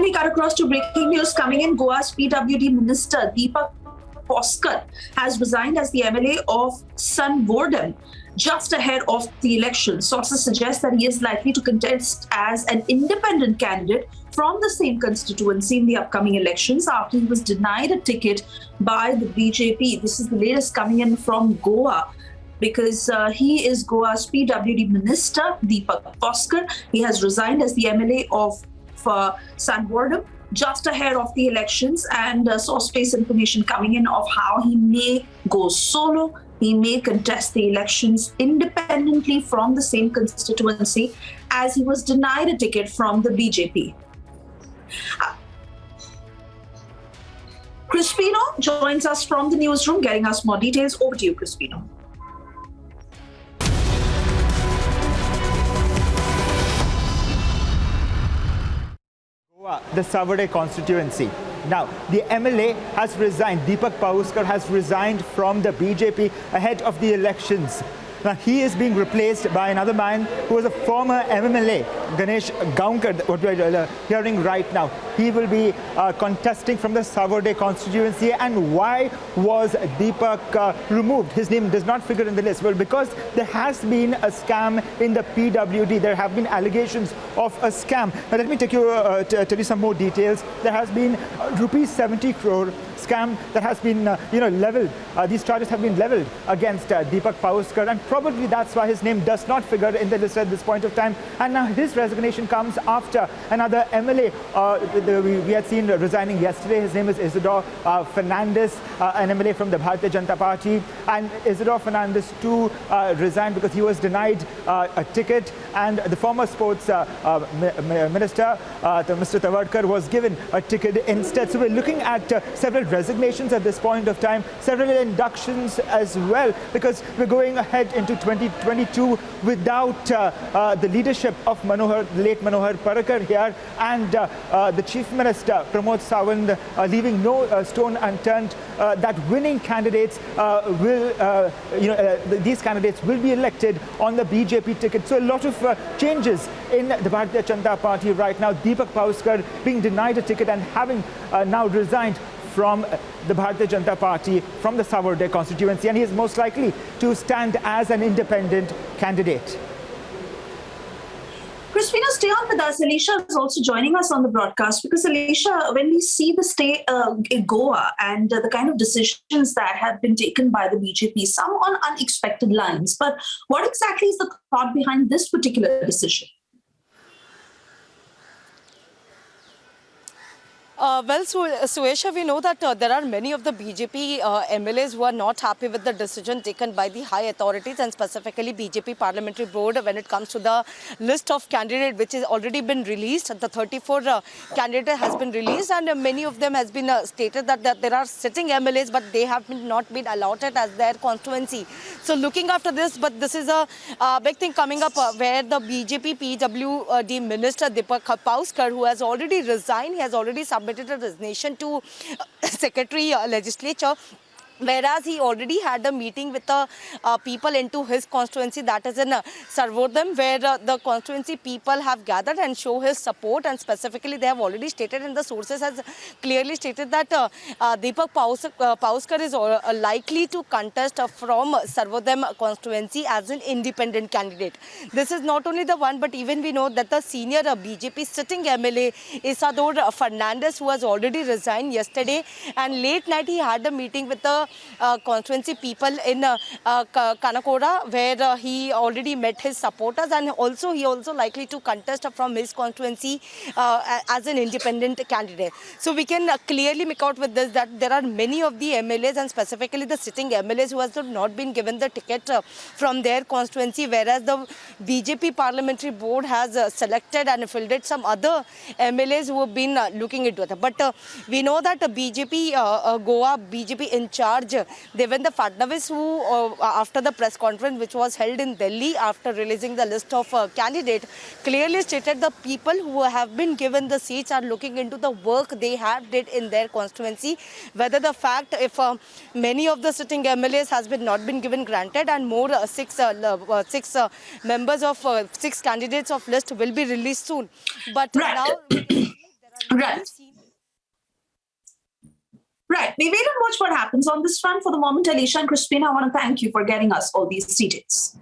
And we cut across to breaking news coming in. Goa's PWD Minister Deepak Pauskar has resigned as the MLA of Sanvordem just ahead of the election. Sources suggest that he is likely to contest as an independent candidate from the same constituency in the upcoming elections after he was denied a ticket by the BJP. This is the latest coming in from Goa, because he is Goa's PWD Minister, Deepak Pauskar. He has resigned as the MLA of Sanvordem just ahead of the elections, and source-based information coming in of how he may go solo. He may contest the elections independently from the same constituency, as he was denied a ticket from the BJP. Crispino joins us from the newsroom, getting us more details. Over to you, Crispino. The Sanvordem constituency. Now, the MLA has resigned. Deepak Pauskar has resigned from the BJP ahead of the elections. Now, he is being replaced by another man who was a former MMLA, Ganesh Gaunkar, what we're hearing right now. He will be contesting from the Sanvordem constituency. And why was Deepak removed? His name does not figure in the list. Well, because there has been a scam in the PWD. There have been allegations of a scam. Now, let me take you, tell you some more details. There has been rupees 70 crore scam that has been, leveled. These charges have been leveled against Deepak Pauskar, and probably that's why his name does not figure in the list at this point of time. And now his resignation comes after another MLA we had seen resigning yesterday. His name is Isidore Fernandez, an MLA from the Bharatiya Janata Party. And Isidore Fernandez too resigned because he was denied a ticket, and the former sports minister, Mr. Tavadkar, was given a ticket instead. So we're looking at several resignations at this point of time, several inductions as well, because we're going ahead into 2022 without the leadership of late Manohar Parrikar here, and the Chief Minister Pramod Sawant leaving no stone unturned. That winning candidates these candidates will be elected on the BJP ticket. So a lot of changes in the Bharatiya Janata Party right now. Deepak Pauskar being denied a ticket and having now resigned from the Bharatiya Janata Party from the Sanvordem constituency, and he is most likely to stand as an independent candidate. Crispino, stay on with us. Alicia is also joining us on the broadcast, because Alicia, when we see the state in Goa and the kind of decisions that have been taken by the BJP, some on unexpected lines, but what exactly is the thought behind this particular decision? Suesha, we know that there are many of the BJP MLAs who are not happy with the decision taken by the high authorities, and specifically BJP Parliamentary Board when it comes to the list of candidates which has already been released. The 34 candidate has been released, and many of them has been stated that there are sitting MLAs, but they have not been allotted as their constituency. So looking after this, but this is a big thing coming up where the BJP PWD Minister Deepak Pauskar, who has already resigned, he has already submitted a resignation to Secretary Legislature, whereas he already had a meeting with the people into his constituency, that is in Sanvordem, where the constituency people have gathered and show his support. And specifically, they have already stated, and the sources has clearly stated that Deepak Pauskar is likely to contest from Sanvordem constituency as an independent candidate. This is not only the one, but even we know that the senior BJP sitting MLA Isidore Fernandez, who has already resigned yesterday, and late night he had a meeting with the constituency people in Kanakora, where he already met his supporters, and he also likely to contest from his constituency as an independent candidate. So we can clearly make out with this that there are many of the MLAs, and specifically the sitting MLAs, who has not been given the ticket from their constituency, whereas the BJP Parliamentary Board has selected and fielded some other MLAs who have been looking into it. But we know that BJP Goa BJP in charge Devendra Fadnavis, who after the press conference which was held in Delhi after releasing the list of candidates, clearly stated the people who have been given the seats are looking into the work they have did in their constituency, whether the fact if many of the sitting MLAs has not been given granted, and more six members of 6 candidates of list will be released soon. But now Right. Right. We wait and watch what happens on this front. For the moment, Alicia and Crispin, I want to thank you for getting us all these details.